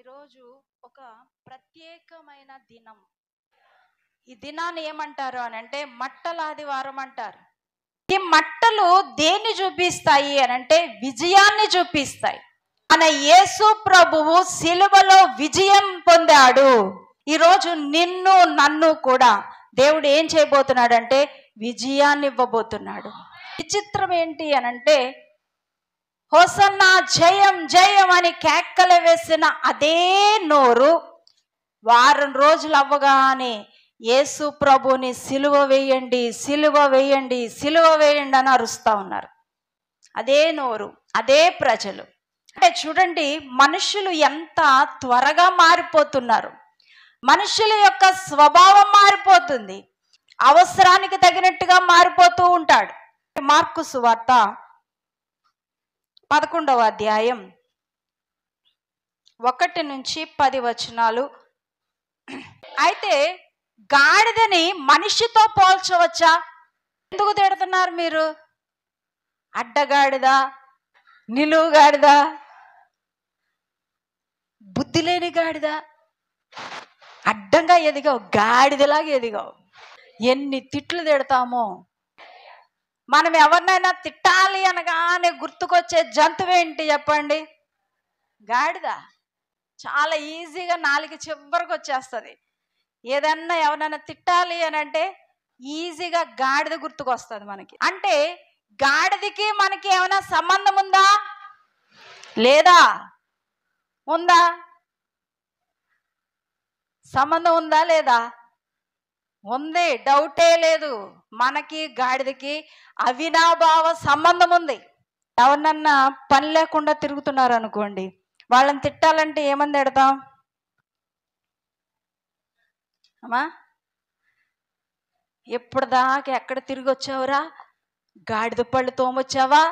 ఈరోజు ఒక ప్రత్యేకమైన దినం. ఈ దినాన్ని ఏమంటారు అని అంటే మట్టల ఆదివారం అంటారు. ఈ మట్టలు దేన్ని చూపిస్తాయి అని అంటే విజయాన్ని చూపిస్తాయి. మన యేసు ప్రభువు సిలువలో విజయం పొందాడు. ఈరోజు నిన్ను నన్ను కూడా దేవుడు ఏం చేయబోతున్నాడంటే విజయాన్ని ఇవ్వబోతున్నాడు. విచిత్రం ఏంటి అనంటే హోసన్నా జయం జయం అని కేకలు వేసిన అదే నోరు వారం రోజులు అవ్వగానే యేసు ప్రభుని సిలువ వేయండి సిలువ వేయండి సిలువ వేయండి అని అరుస్తూ ఉన్నారు. అదే నోరు, అదే ప్రజలు. అంటే చూడండి, మనుషులు ఎంత త్వరగా మారిపోతున్నారు. మనుషుల యొక్క స్వభావం మారిపోతుంది. అవసరానికి తగినట్టుగా మారిపోతూ ఉంటాడు. మార్కు సువార్త 11వ అధ్యాయం 1 నుంచి 10 వచనాలు. అయితే గాడిదని మనిషితో పోల్చవచ్చా? ఎందుకు తిడుతున్నారు మీరు? అడ్డగాడిద, నిలువు గాడిద, బుద్ధి లేని గాడిద, అడ్డంగా ఎదిగావు, గాడిదలాగా ఎదిగావు. ఎన్ని తిట్లు తిడతామో. మనం ఎవరినైనా తిట్టాలి అనగానే గుర్తుకొచ్చే జంతువు ఏంటి చెప్పండి? గాడిద. చాలా ఈజీగా నాలుగు చివరికి వచ్చేస్తుంది. ఏదన్నా ఎవరైనా తిట్టాలి అని అంటే ఈజీగా గాడిద గుర్తుకొస్తుంది మనకి. అంటే గాడిదకి మనకి ఏమైనా సంబంధం ఉందా లేదా? ఉందా? సంబంధం ఉందా లేదా? ఉంది, డౌటే లేదు. మనకి గాడిదకి అవినాభావ సంబంధం ఉంది. ఎవరినన్నా పని లేకుండా తిరుగుతున్నారు అనుకోండి, వాళ్ళని తిట్టాలంటే ఏమని తిడతాం అమ్మా? ఎప్పుడు దాకా ఎక్కడ తిరిగి వచ్చావురా? గాడిద పళ్ళు తోమొచ్చావా?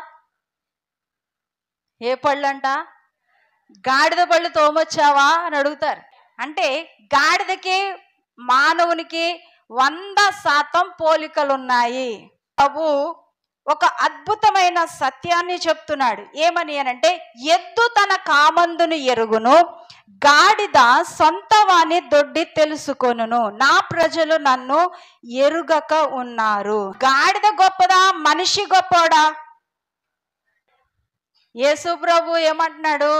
ఏ పళ్ళు అంట? గాడిద పళ్ళు తోమొచ్చావా అని అడుగుతారు. అంటే గాడిదకి మానవునికి 100% పోలికలున్నాయి. ప్రభు ఒక అద్భుతమైన సత్యాన్ని చెప్తున్నాడు. ఏమని అనంటే, ఎద్దు తన కామందును ఎరుగును, గాడిద సొంత వాని దొడ్డి తెలుసుకొనును, నా ప్రజలు నన్ను ఎరుగక ఉన్నారు. గాడిద గొప్పదా? మనిషి గొప్పడా? యేసు ప్రభు ఏమంటున్నాడు?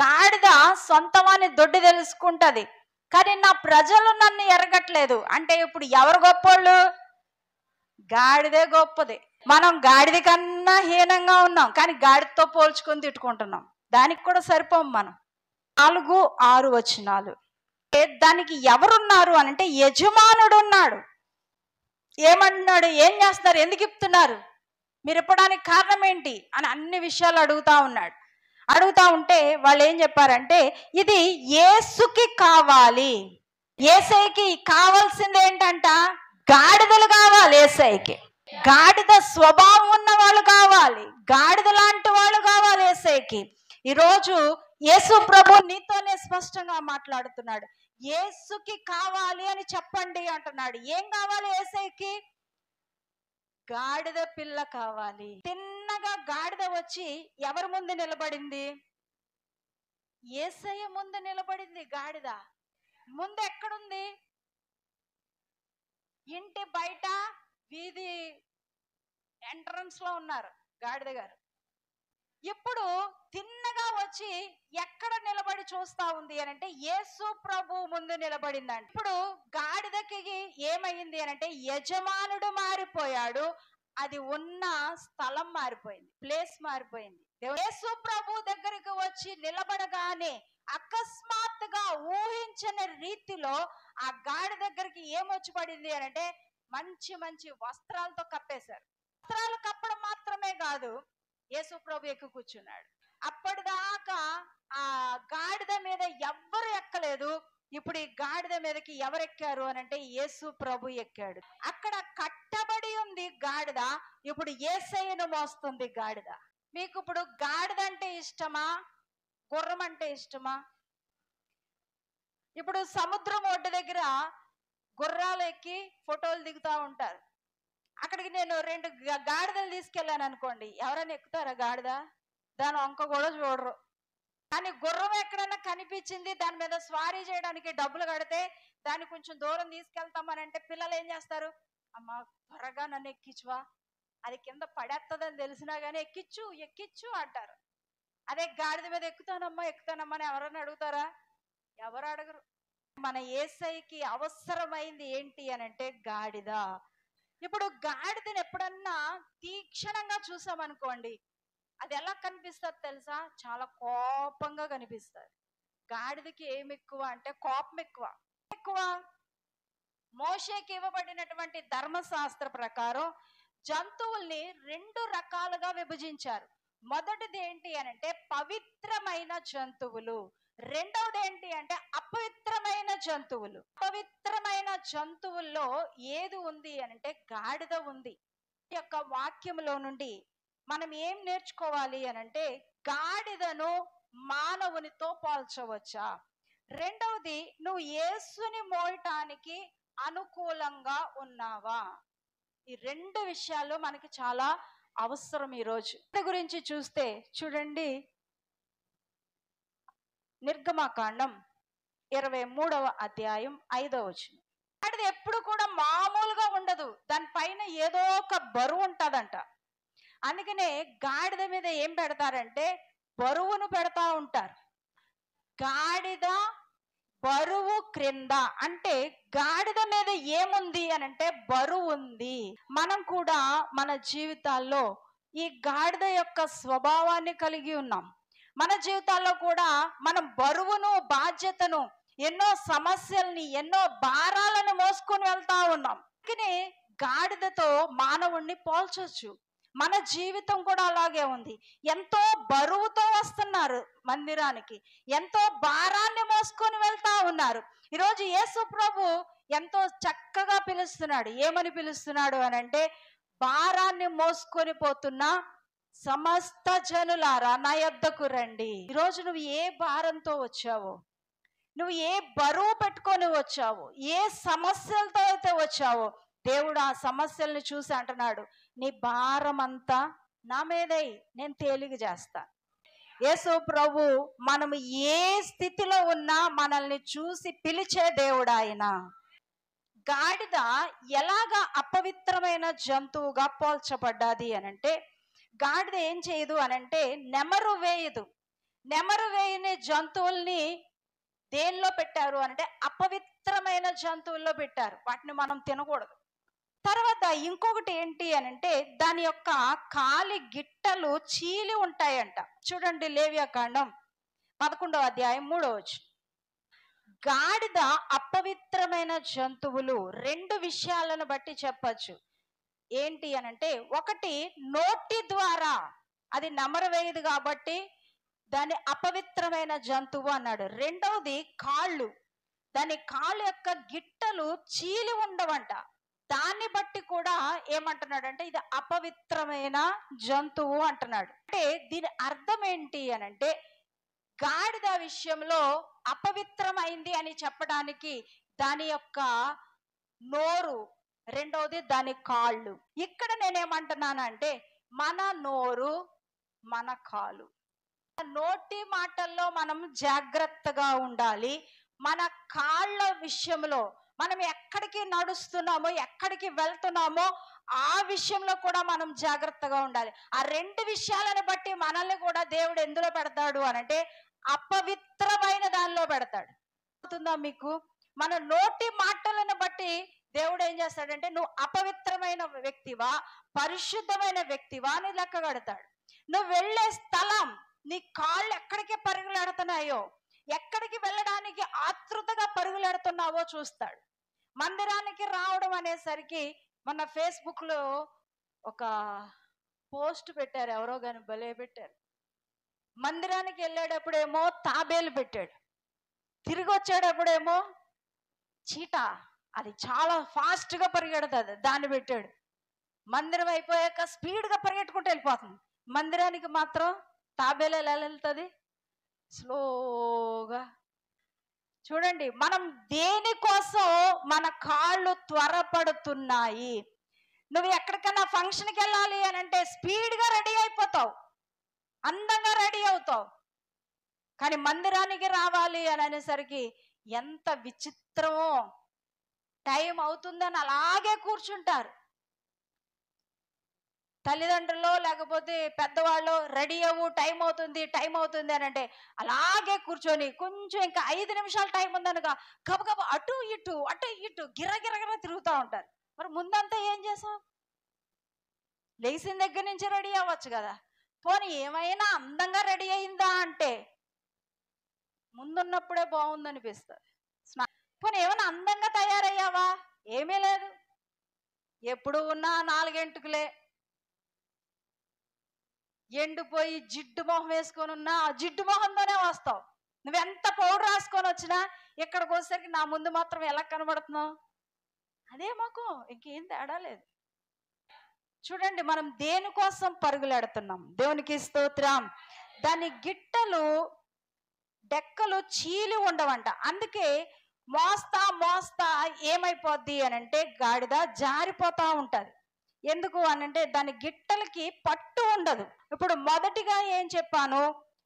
గాడిద సొంత వాని దొడ్డి తెలుసుకుంటది, కానీ నా ప్రజలు నన్ను ఎరగట్లేదు. అంటే ఇప్పుడు ఎవరు గొప్పోళ్ళు? గాడిదే గొప్పది. మనం గాడిద కన్నా హీనంగా ఉన్నాం, కానీ గాడిదతో పోల్చుకొని తిట్టుకుంటున్నాం. దానికి కూడా సరిపోం మనం. 4-6 వచనాలు. దానికి ఎవరున్నారు అనంటే యజమానుడు ఉన్నాడు. ఏమంటున్నాడు? ఏం చేస్తున్నారు? ఎందుకు ఇప్పుతున్నారు? మీరు ఇప్పడానికి కారణం ఏంటి అని అన్ని విషయాలు అడుగుతా ఉన్నాడు. అడుగుతా ఉంటే వాళ్ళు ఏం చెప్పారంటే, ఇది యేసుకి కావాలి. యేసయ్యకి కావాల్సింది ఏంటంట? గాడిదలు కావాలి. యేసయ్యకి గాడిద స్వభావం ఉన్న వాళ్ళు కావాలి, గాడిద లాంటి వాళ్ళు కావాలి యేసయ్యకి. ఈరోజు యేసు ప్రభు నీతోనే స్పష్టంగా మాట్లాడుతున్నాడు. యేసుకి కావాలి అని చెప్పండి అంటున్నాడు. ఏం కావాలి యేసయ్యకి? గాడిద పిల్ల కావాలి. తిన్నగా గాడిద వచ్చి ఎవరి ముందు నిలబడింది? యేసయ్య ముందు నిలబడింది. గాడిద ముందు ఎక్కడుంది? ఇంటి బయట వీధి ఎంట్రన్స్ లో ఉన్నారు గాడిద గారు. ఇప్పుడు తిన్నగా వచ్చి ఎక్కడ నిలబడి చూస్తా ఉంది అని అంటే యేసు ప్రభు ముందు నిలబడిందంట. ఇప్పుడు గాడిదకి ఏమైంది అని అంటే యజమానుడు మారిపోయాడు, అది ఉన్న స్థలం మారిపోయింది, ప్లేస్ మారిపోయింది. యేసు ప్రభు దగ్గరికి వచ్చి నిలబడగానే అకస్మాత్తుగా ఊహించని రీతిలో ఆ గాడి దగ్గరికి ఏమొచ్చి పడింది అని అంటే మంచి మంచి వస్త్రాలతో కప్పేశారు. వస్త్రాలు కప్పడం మాత్రమే కాదు, యేసు ప్రభు ఎక్కి కూర్చున్నాడు. అప్పటిదాకా ఆ గాడిద మీద ఎవ్వరు ఎక్కలేదు. ఇప్పుడు ఈ గాడిద మీదకి ఎవరు ఎక్కారు అని అంటే యేసు ప్రభు ఎక్కాడు. అక్కడ కట్టబడి ఉంది గాడిద, ఇప్పుడు యేసయ్యను మోస్తుంది గాడిద. మీకు ఇప్పుడు గాడిద అంటే ఇష్టమా, గుర్రం అంటే ఇష్టమా? ఇప్పుడు సముద్రం ఒడ్డు దగ్గర గుర్రాలు ఎక్కి ఫోటోలు దిగుతూ ఉంటారు. అక్కడికి నేను 2 గాడిదలు తీసుకెళ్ళాను అనుకోండి, ఎవరైనా ఎక్కుతారా గాడిద? దాని వంక కూడా చూడరు. కానీ గుర్రం ఎక్కడన్నా కనిపించింది, దాని మీద స్వారీ చేయడానికి డబ్బులు కడితే దాన్ని కొంచెం దూరం తీసుకెళ్తామని అంటే పిల్లలు ఏం చేస్తారు? అమ్మ త్వరగా నన్ను ఎక్కించువా, అది కింద పడేస్తుందని తెలిసినా కానీ ఎక్కిచ్చు ఎక్కిచ్చు అంటారు. అదే గాడిద మీద ఎక్కుతానమ్మా అని ఎవరన్నా అడుగుతారా? ఎవరు అడగరు. మన యేసయ్యకి అవసరమైంది ఏంటి అని అంటే గాడిద. ఇప్పుడు గాడిదని ఎప్పుడన్నా తీక్షణంగా చూసామనుకోండి, అది ఎలా కనిపిస్తుంది తెలుసా? చాలా కోపంగా కనిపిస్తుంది. గాడిదకి ఏమి ఎక్కువ అంటే కోపం ఎక్కువ. మోషేకి ఇవ్వబడినటువంటి ధర్మశాస్త్ర ప్రకారం జంతువుల్ని 2 రకాలుగా విభజించారు. మొదటిది ఏంటి అనంటే పవిత్రమైన జంతువులు, రెండవది ఏంటి అంటే అపవిత్రమైన జంతువులు. పవిత్రమైన జంతువుల్లో ఏది ఉంది అనంటే గాడిద ఉంది. ఈ యొక్క వాక్యంలో నుండి మనం ఏం నేర్చుకోవాలి అనంటే గాడిదను మానవునితో పోల్చవచ్చా? రెండవది, నువ్వు యేసుని మోయటానికి అనుకూలంగా ఉన్నావా? ఈ 2 విషయాలు మనకి చాలా అవసరం ఈరోజు. గురించి చూస్తే చూడండి, నిర్గమకాండం 23వ అధ్యాయం 5వ వచనం. గాడిద ఎప్పుడు కూడా మామూలుగా ఉండదు, దానిపైన ఏదో ఒక బరువు ఉంటుందంట. అందుకనే గాడిద మీద ఏం పెడతారంటే బరువును పెడతా ఉంటారు. గాడిద బరువు క్రింద అంటే గాడిద మీద ఏముంది అని అంటే బరువు ఉంది. మనం కూడా మన జీవితాల్లో ఈ గాడిద యొక్క స్వభావాన్ని కలిగి ఉన్నాం. మన జీవితాల్లో కూడా మనం బరువును, బాధ్యతను, ఎన్నో సమస్యల్ని, ఎన్నో భారాలను మోసుకొని వెళ్తా ఉన్నాం. కానీ గాడిదతో మానవుణ్ణి పోల్చొచ్చు. మన జీవితం కూడా అలాగే ఉంది. ఎంతో బరువుతో వస్తున్నారు మందిరానికి, ఎంతో భారాన్ని మోసుకొని వెళ్తా ఉన్నారు. ఈరోజు యేసు ప్రభు ఎంతో చక్కగా పిలుస్తున్నాడు. ఏమని పిలుస్తున్నాడు అని అంటే, భారాన్ని మోసుకొని పోతున్న సమస్త జనులారా నా యొద్దకు రండి. ఈరోజు నువ్వు ఏ భారంతో వచ్చావో, నువ్వు ఏ బరువు పెట్టుకొని వచ్చావో, ఏ సమస్యలతో అయితే వచ్చావో, దేవుడు ఆ సమస్యల్ని చూసి అంటున్నాడు, నీ భారం అంతా నా మీదే, నేను తేలిక చేస్తా. యేసు ప్రభు మనం ఏ స్థితిలో ఉన్నా మనల్ని చూసి పిలిచే దేవుడు ఆయన. గాడిద ఎలాగా అపవిత్రమైన జంతువుగా పోల్చబడ్డది అనంటే, గాడిద ఏం చేయదు అనంటే నెమరు వేయదు. నెమరు వేయని జంతువుల్ని దేనిలో పెట్టారు అంటే అపవిత్రమైన జంతువుల్లో పెట్టారు. వాటిని మనం తినకూడదు. తర్వాత ఇంకొకటి ఏంటి అనంటే దాని యొక్క కాలి గిట్టలు చీలి ఉంటాయంట. చూడండి, లేవియాకాండం 11వ అధ్యాయం 3వ వచనం. గాడిద అపవిత్రమైన జంతువులు 2 విషయాలను బట్టి చెప్పచ్చు. ఏంటి అనంటే, ఒకటి నోటి ద్వారా, అది నమరు వేయదు కాబట్టి దాని అపవిత్రమైన జంతువు అన్నాడు. రెండవది కాళ్ళు, దాని కాళ్ళు యొక్క గిట్టలు చీలి ఉండవంట. దాన్ని బట్టి కూడా ఏమంటున్నాడు అంటే ఇది అపవిత్రమైన జంతువు అంటున్నాడు. అంటే దీని అర్థం ఏంటి అనంటే గాడిద విషయంలో అపవిత్రమైంది అని చెప్పడానికి దాని యొక్క నోరు, రెండవది దాని కాళ్ళు. ఇక్కడ నేనేమంటున్నానంటే మన నోరు, మన కాలు, నోటి మాటల్లో మనం జాగ్రత్తగా ఉండాలి. మన కాళ్ళ విషయంలో మనం ఎక్కడికి నడుస్తున్నామో, ఎక్కడికి వెళ్తున్నామో ఆ విషయంలో కూడా మనం జాగ్రత్తగా ఉండాలి. ఆ 2 విషయాలను బట్టి మనల్ని కూడా దేవుడు ఎందులో పెడతాడు అనంటే అపవిత్రమైన దానిలో పెడతాడు. అవుతుందా మీకు? మన నోటి మాటలను బట్టి దేవుడు ఏం చేస్తాడంటే నువ్వు అపవిత్రమైన వ్యక్తివా, పరిశుద్ధమైన వ్యక్తివా అని లెక్క కడతాడు. నువ్వు వెళ్ళే స్థలం, నీ కాళ్ళు ఎక్కడికి పరుగులెడుతున్నాయో, ఎక్కడికి వెళ్ళడానికి ఆతృతగా పరుగులెడుతున్నావో చూస్తాడు. మందిరానికి రావడం అనేసరికి మొన్న ఫేస్బుక్ లో ఒక పోస్ట్ పెట్టారు, ఎవరో కానీ భలే పెట్టారు. మందిరానికి వెళ్ళేటప్పుడేమో తాబేలు పెట్టాడు, తిరిగి వచ్చేటప్పుడేమో చీటా, అది చాలా ఫాస్ట్ గా పరిగెడుతుంది, దాన్ని పెట్టాడు. మందిరం అయిపోయాక స్పీడ్ గా పరిగెట్టుకుంటూ వెళ్ళిపోతుంది. మందిరానికి మాత్రం తాబేలు ఎలా వెళ్తుంది? స్లోగా. చూడండి, మనం దేనికోసం మన కాళ్ళు త్వరపడుతున్నాయి. నువ్వు ఎక్కడికైనా ఫంక్షన్కి వెళ్ళాలి అని అంటే స్పీడ్గా రెడీ అయిపోతావు, అందంగా రెడీ అవుతావు. కానీ మందిరానికి రావాలి అని అనేసరికి ఎంత విచిత్రమో, టైం అవుతుందని అలాగే కూర్చుంటారు. తల్లిదండ్రులు లేకపోతే పెద్దవాళ్ళు రెడీ అవ్వు, టైం అవుతుంది అని అంటే అలాగే కూర్చొని కొంచెం ఇంకా 5 నిమిషాలు టైం ఉందనగా గబగబా అటు ఇటు గిరగిరగిర తిరుగుతూ ఉంటారు. మరి ముందంతా ఏం చేసాం? లేచిన దగ్గర నుంచి రెడీ అవ్వచ్చు కదా. పోనీ ఏమైనా అందంగా రెడీ అయిందా అంటే ముందున్నప్పుడే బాగుందనిపిస్తుంది. పోనీ ఏమైనా అందంగా తయారయ్యావా? ఏమీ లేదు. ఎప్పుడు ఉన్నా 4 గంటకులే, ఎండిపోయి జిడ్డు మొహం వేసుకొని ఉన్నా ఆ జిడ్డు మొహంతోనే వస్తావు. నువ్వెంత పౌడర్ రాసుకొని వచ్చినా ఇక్కడికి వచ్చేసరికి నా ముందు మాత్రం ఎలా కనబడుతున్నావు? అదే మొఖం, ఇంకేం తేడా లేదు. చూడండి, మనం దేనికోసం పరుగులెడుతున్నాం? దేవునికి స్తోత్రం. దాని గిట్టలు డెక్కలు చీలి ఉండవంట. అందుకే మోస్తా ఏమైపోద్ది అని అంటే గాడిద జారిపోతా ఉంటది. ఎందుకు అనంటే దాని గిట్టలకి పట్టు ఉండదు. ఇప్పుడు మొదటిగా ఏం చెప్పాను?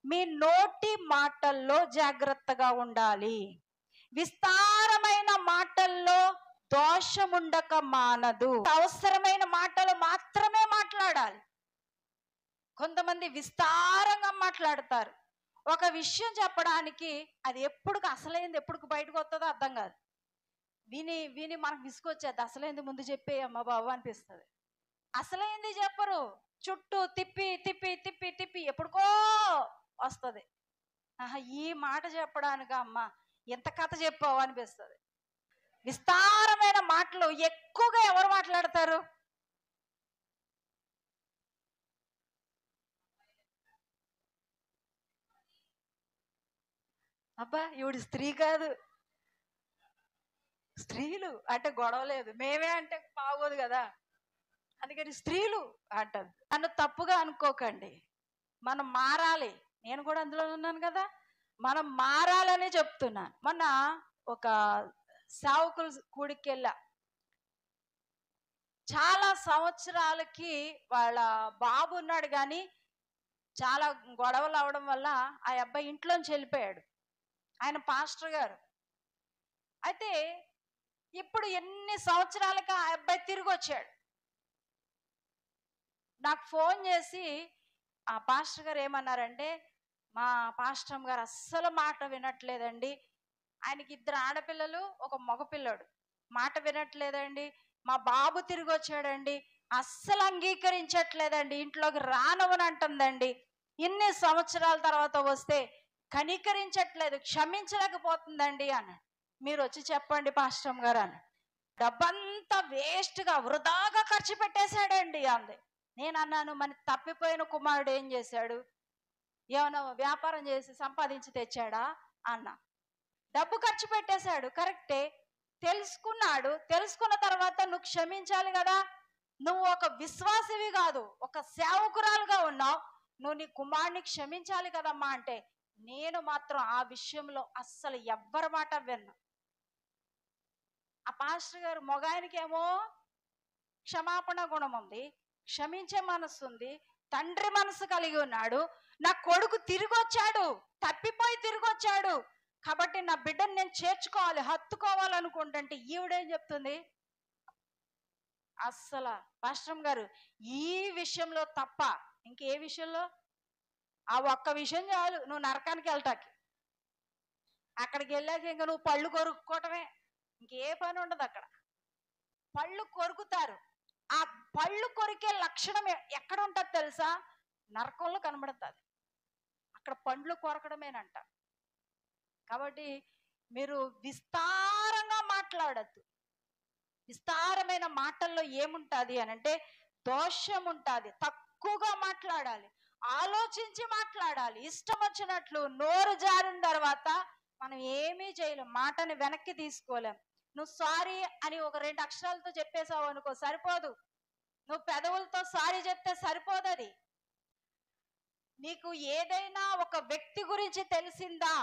మీ నోటి మాటల్లో జాగ్రత్తగా ఉండాలి. విస్తారమైన మాటల్లో దోషముండక మానదు. అవసరమైన మాటలు మాత్రమే మాట్లాడాలి. కొంతమంది విస్తారంగా మాట్లాడతారు. ఒక విషయం చెప్పడానికి అది అసలైంది ఎప్పుడు బయటకు వస్తుందో అర్థం కాదు. విని మనకు విసుకొచ్చేది. అసలైంది ముందు చెప్పేయమ్మా బాబు అనిపిస్తుంది. అసలైంది చెప్పరు, చుట్టూ తిప్పి ఎప్పుడుకో వస్తుంది. ఈ మాట చెప్పడానికి అమ్మ ఎంత కథ చెప్పావు అనిపిస్తుంది. విస్తారమైన మాటలు ఎక్కువగా ఎవరు మాట్లాడతారు? అబ్బా ఈవిడ స్త్రీ కాదు, స్త్రీలు అంటే గొడవ లేదు, మేమే అంటే బాగోదు కదా, అందుకని స్త్రీలు అంటారు. నన్ను తప్పుగా అనుకోకండి, మనం మారాలి. నేను కూడా అందులో ఉన్నాను కదా, మనం మారాలని చెప్తున్నాను. మొన్న ఒక సేవకుల కూడికి వెళ్ళా. చాలా సంవత్సరాలకి వాళ్ళ బాబు ఉన్నాడు, కానీ చాలా గొడవలు అవడం వల్ల ఆ అబ్బాయి ఇంట్లోంచి వెళ్ళిపోయాడు. ఆయన పాస్టర్ గారు. అయితే ఇప్పుడు ఎన్ని సంవత్సరాలకి ఆ అబ్బాయి తిరిగి వచ్చాడు. నాకు ఫోన్ చేసి ఆ పాస్టర్ గారు ఏమన్నారంటే, మా పాస్టర్ గారు అస్సలు మాట వినట్లేదండి, ఆయనకి 2 ఆడపిల్లలు, ఒక మగపిల్లడు, మాట వినట్లేదండి, మా బాబు తిరిగి వచ్చాడండి, అస్సలు అంగీకరించట్లేదండి, ఇంట్లోకి రానవనంటుందండి, ఇన్ని సంవత్సరాల తర్వాత వస్తే కనికరించట్లేదు, క్షమించలేకపోతుందండి అన్నాడు. మీరు వచ్చి చెప్పండి పాస్టర్ గారు అని. డబ్బంతా వేస్ట్గా వృధాగా ఖర్చు పెట్టేశాడండి అంది. నేను అన్నాను, మన తప్పిపోయిన కుమారుడు ఏం చేశాడు? ఏమైనా వ్యాపారం చేసి సంపాదించి తెచ్చాడా అన్న. డబ్బు ఖర్చు పెట్టేశాడు, కరెక్టే. తెలుసుకున్నాడు, తెలుసుకున్న తర్వాత నువ్వు క్షమించాలి కదా. నువ్వు ఒక విశ్వాసివి కాదు, ఒక సేవకురాలుగా ఉన్నావు, నువ్వు నీ కుమారుని క్షమించాలి కదమ్మా అంటే, నేను మాత్రం ఆ విషయంలో అస్సలు ఎవ్వరి మాట విన్నా. ఆ పాస్టర్ గారు మగాయనకేమో క్షమాపణ గుణం ఉంది, క్షమించే మనస్సు ఉంది, తండ్రి మనసు కలిగి ఉన్నాడు. నా కొడుకు తిరిగి వచ్చాడు, తప్పిపోయి తిరిగి వచ్చాడు, కాబట్టి నా బిడ్డను నేను చేర్చుకోవాలి, హత్తుకోవాలనుకుంటుంటే ఈవిడేం చెప్తుంది? అస్సలు పాస్టర్ గారు ఈ విషయంలో తప్ప ఇంకే విషయంలో? ఆ ఒక్క విషయం చాలు నువ్వు నరకానికి వెళ్తాకి. అక్కడికి వెళ్ళాక ఇంకా నువ్వు పళ్ళు కొరుక్కోవటమే, ఇంకే పని ఉండదు అక్కడ. పళ్ళు కొరుకుతారు. ఆ పళ్ళు కొరికే లక్షణం ఎక్కడ ఉంటుంది తెలుసా? నరకంలో కనబడుతుంది. అక్కడ పండ్లు కొరకడమేనంట. కాబట్టి మీరు విస్తారంగా మాట్లాడద్దు. విస్తారమైన మాటల్లో ఏముంటుంది అని అంటే దోషం ఉంటుంది. తక్కువగా మాట్లాడాలి, ఆలోచించి మాట్లాడాలి. ఇష్టం వచ్చినట్లు నోరు జారిన తర్వాత మనం ఏమీ చేయలేం, మాటని వెనక్కి తీసుకోలేం. నువ్వు సారీ అని ఒక 2 అక్షరాలతో చెప్పేసావు అనుకో, సరిపోదు. నువ్వు పెదవులతో సారీ చెప్తే సరిపోదు. అది నీకు ఏదైనా ఒక వ్యక్తి గురించి తెలిసిందా,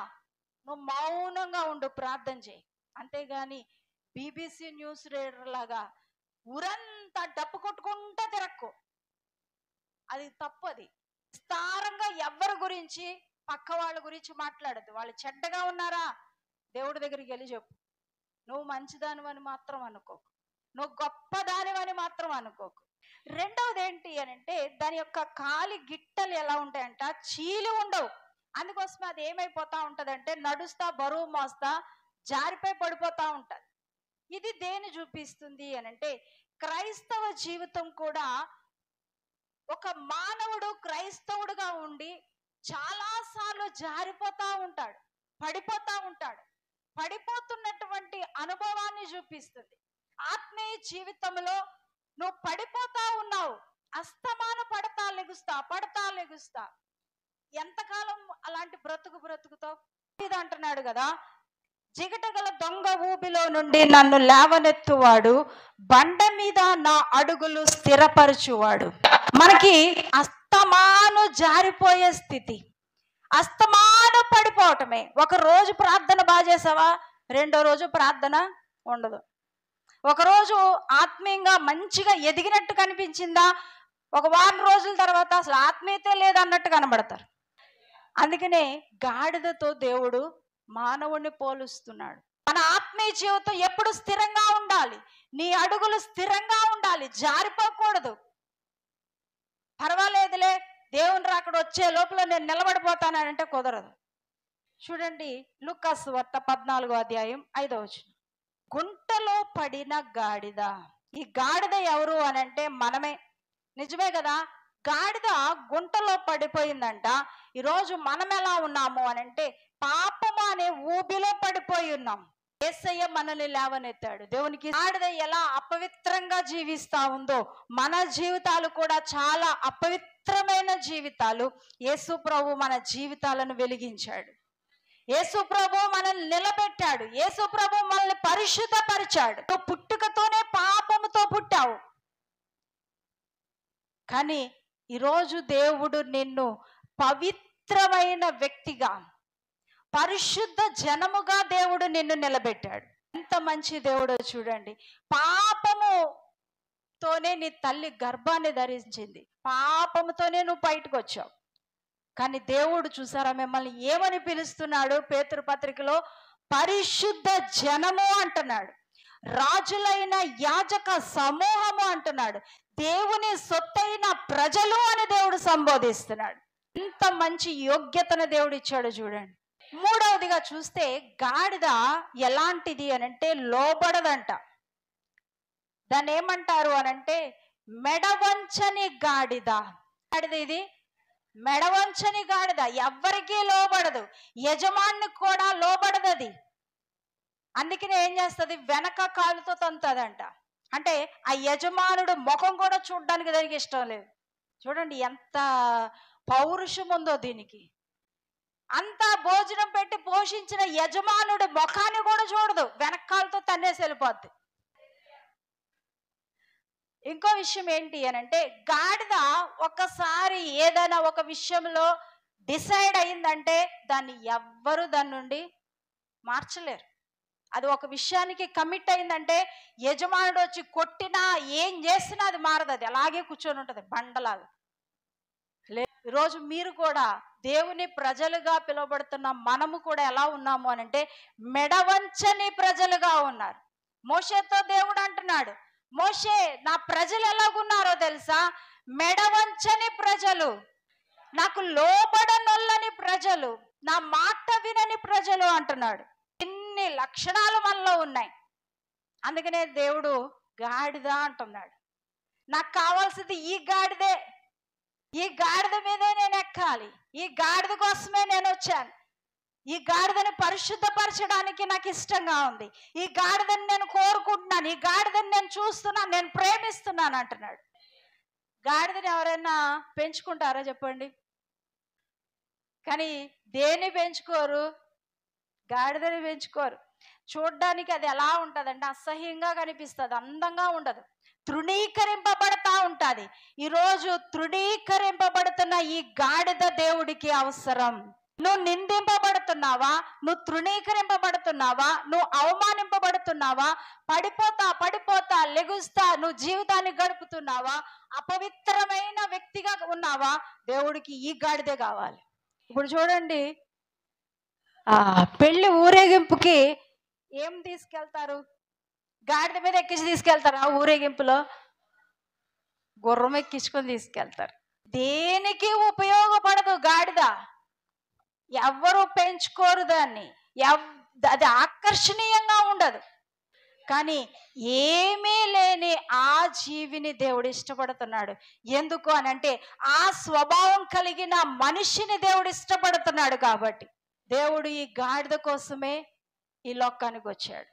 నువ్వు మౌనంగా ఉండు, ప్రార్థన చేయి. అంతేగాని బీబీసీ న్యూస్ రీడర్ లాగా ఊరంతా డప్పు కొట్టుకుంటా తిరక్కు, అది తప్పు. అది విస్తారంగా ఎవరి గురించి పక్క వాళ్ళ గురించి మాట్లాడద్దు. వాళ్ళు చెడ్డగా ఉన్నారా, దేవుడి దగ్గరికి వెళ్ళి చెప్పు. నువ్వు మంచిదానివని మాత్రం అనుకోకు, నువ్వు గొప్పదానివని మాత్రం అనుకోకు. రెండవది ఏంటి అని అంటే, దాని యొక్క కాలి గిట్టలు ఎలా ఉంటాయంట, చీలి ఉండవు. అందుకోసం అది ఏమైపోతా ఉంటదంటే, నడుస్తా బరువు మోస్తా జారిపోయి పడిపోతా ఉంటది. ఇది దేని చూపిస్తుంది అని అంటే, క్రైస్తవ జీవితం కూడా ఒక మానవుడు క్రైస్తవుడుగా ఉండి చాలాసార్లు జారిపోతా ఉంటాడు, పడిపోతా ఉంటాడు. పడిపోతున్నటువంటి అనుభవాన్ని చూపిస్తుంది. ఆత్మీయ జీవితంలో నువ్వు పడిపోతా ఉన్నావు, అస్తమాన పడతా లెగుస్తా. ఎంతకాలం అలాంటి బ్రతుకుతావు? ఇది అంటున్నాడు కదా, జిగటగల దొంగ ఊబిలో నుండి నన్ను లేవనెత్తువాడు, బండ మీద నా అడుగులు స్థిరపరచువాడు. మనకి అస్తమాను జారిపోయే స్థితి, అస్తమాను పడిపోవటమే. ఒక రోజు ప్రార్థన బాగా చేసావా, రెండో రోజు ప్రార్థన ఉండదు. ఒకరోజు ఆత్మీయంగా మంచిగా ఎదిగినట్టు కనిపించిందా, ఒక వారం రోజుల తర్వాత అసలు ఆత్మీయతే లేదన్నట్టు కనబడతారు. అందుకనే గాడిదతో దేవుడు మానవుణ్ణి పోలుస్తున్నాడు. మన ఆత్మీయ జీవితం ఎప్పుడు స్థిరంగా ఉండాలి, నీ అడుగులు స్థిరంగా ఉండాలి, జారిపోకూడదు. పర్వాలేదులే, దేవుని రాకడ వచ్చే లోపల నేను నిలబడిపోతానంటే కుదరదు. చూడండి, లూకా సువార్త 14వ అధ్యాయం 5వ వచనం. గుంటలో పడిన గాడిద. ఈ గాడిద ఎవరు అని అంటే మనమే. నిజమే కదా, గాడిద గుంటలో పడిపోయిందంట. ఈరోజు మనం ఎలా ఉన్నాము అని అంటే, పాపము అనే ఊబిలో పడిపోయి ఉన్నాం. యేసయ్య మనల్ని లేవనెత్తాడు. దేవునికి గాడిద ఎలా అపవిత్రంగా జీవిస్తా ఉందో, మన జీవితాలు కూడా చాలా అపవిత్రమైన జీవితాలు. యేసు ప్రభు మన జీవితాలను వెలిగించాడు. యేసు ప్రభు మనల్ని నిలబెట్టాడు. యేసు ప్రభు మనల్ని పరిశుద్ధపరిచాడు. నువ్వు పుట్టుకతోనే పాపముతో పుట్టావు, కానీ ఈరోజు దేవుడు నిన్ను పవిత్రమైన వ్యక్తిగా, పరిశుద్ధ జనముగా దేవుడు నిన్ను నిలబెట్టాడు. ఎంత మంచి దేవుడో చూడండి. పాపముతోనే నీ తల్లి గర్భాన్ని ధరించింది, పాపముతోనే నువ్వు బయటకు వచ్చావు. కానీ దేవుడు చూసారా మిమ్మల్ని ఏమని పిలుస్తున్నాడు? పేతురు పత్రికలో పరిశుద్ధ జనము అంటున్నాడు, రాజులైన యాజక సమూహము అంటున్నాడు, దేవుని సొత్తైన ప్రజలు అని దేవుడు సంబోధిస్తున్నాడు. ఎంత మంచి యోగ్యతను దేవుడు ఇచ్చాడు చూడండి. మూడవదిగా చూస్తే, గాడిద ఎలాంటిది అనంటే లోబడదంట. దాన్ని ఏమంటారు అనంటే మెడవంచని గాడిద. గాడిద ఇది మెడవంచని గాడిద, ఎవ్వరికీ లోబడదు, యజమానికి కూడా లోబడదు అది. అందుకనే ఏం చేస్తుంది, వెనక కాలుతో తంతదంట. అంటే ఆ యజమానుడు ముఖం కూడా చూడడానికి దానికి ఇష్టం లేదు. చూడండి ఎంత పౌరుషం ఉందో దీనికి. అంతా భోజనం పెట్టి పోషించిన యజమానుడు ముఖాన్ని కూడా చూడదు, వెనకాలతో తన్నేసి వెళ్ళిపోద్ది. ఇంకో విషయం ఏంటి అని అంటే, గాడిద ఒక్కసారి ఏదైనా ఒక విషయంలో డిసైడ్ అయిందంటే దాన్ని ఎవ్వరు దాని నుండి మార్చలేరు. అది ఒక విషయానికి కమిట్ అయిందంటే యజమానుడు వచ్చి కొట్టినా ఏం చేసినా అది మారదు, అది అలాగే కూర్చొని ఉంటుంది బండలాగా. ఈరోజు మీరు కూడా దేవుని ప్రజలుగా పిలువబడుతున్న మనము కూడా ఎలా ఉన్నాము అని అంటే మెడవంచని ప్రజలుగా ఉన్నారు. మోషేతో దేవుడు అంటున్నాడు, మోషే నా ప్రజలు ఎలాగున్నారో తెలుసా, మెడవంచని ప్రజలు, నాకు లోబడనొల్లని ప్రజలు, నా మాట వినని ప్రజలు అంటున్నాడు. ఇన్ని లక్షణాలు మనలో ఉన్నాయి. అందుకనే దేవుడు గాడిద అంటున్నాడు. నాకు కావాల్సింది ఈ గాడిదే, ఈ గాడిద మీదే నేను ఎక్కాలి, ఈ గాడిద కోసమే నేను వచ్చాను, ఈ గాడిదని పరిశుద్ధపరచడానికి నాకు ఇష్టంగా ఉంది, ఈ గాడిదని నేను కోరుకుంటున్నాను, ఈ గాడిదని నేను చూస్తున్నాను, నేను ప్రేమిస్తున్నాను అంటున్నాడు. గాడిదని ఎవరైనా పెంచుకుంటారా చెప్పండి? కానీ దేన్ని పెంచుకోరు, గాడిదని పెంచుకోరు. చూడ్డానికి అది ఎలా ఉంటుందంటే అసహ్యంగా కనిపిస్తుంది, అందంగా ఉండదు, తృణీకరింపబడతా ఉంటుంది. ఈరోజు తృణీకరింపబడుతున్న ఈ గాడిద దేవుడికి అవసరం. నువ్వు నిందింపబడుతున్నావా, నువ్వు తృణీకరింపబడుతున్నావా, నువ్వు అవమానింపబడుతున్నావా, పడిపోతా లెగుస్తా నువ్వు జీవితాన్ని గడుపుతున్నావా, అపవిత్రమైన వ్యక్తిగా ఉన్నావా, దేవుడికి ఈ గాడిదే కావాలి. ఇప్పుడు చూడండి, ఆ పెళ్లి ఊరేగింపుకి ఏం తీసుకెళ్తారు? గాడిద మీద ఎక్కించి తీసుకెళ్తారా ఊరేగింపులో? గుర్రం ఎక్కించుకొని తీసుకెళ్తారు. దేనికి ఉపయోగపడదు గాడిద. ఎవ్వరు పెంచుకోరు దాన్ని. అది ఆకర్షణీయంగా ఉండదు. కానీ ఏమీ లేని ఆ జీవిని దేవుడు ఇష్టపడుతున్నాడు. ఎందుకు అని అంటే ఆ స్వభావం కలిగిన మనిషిని దేవుడు ఇష్టపడుతున్నాడు. కాబట్టి దేవుడు ఈ గాడిద కోసమే ఈ లోకానికి వచ్చాడు.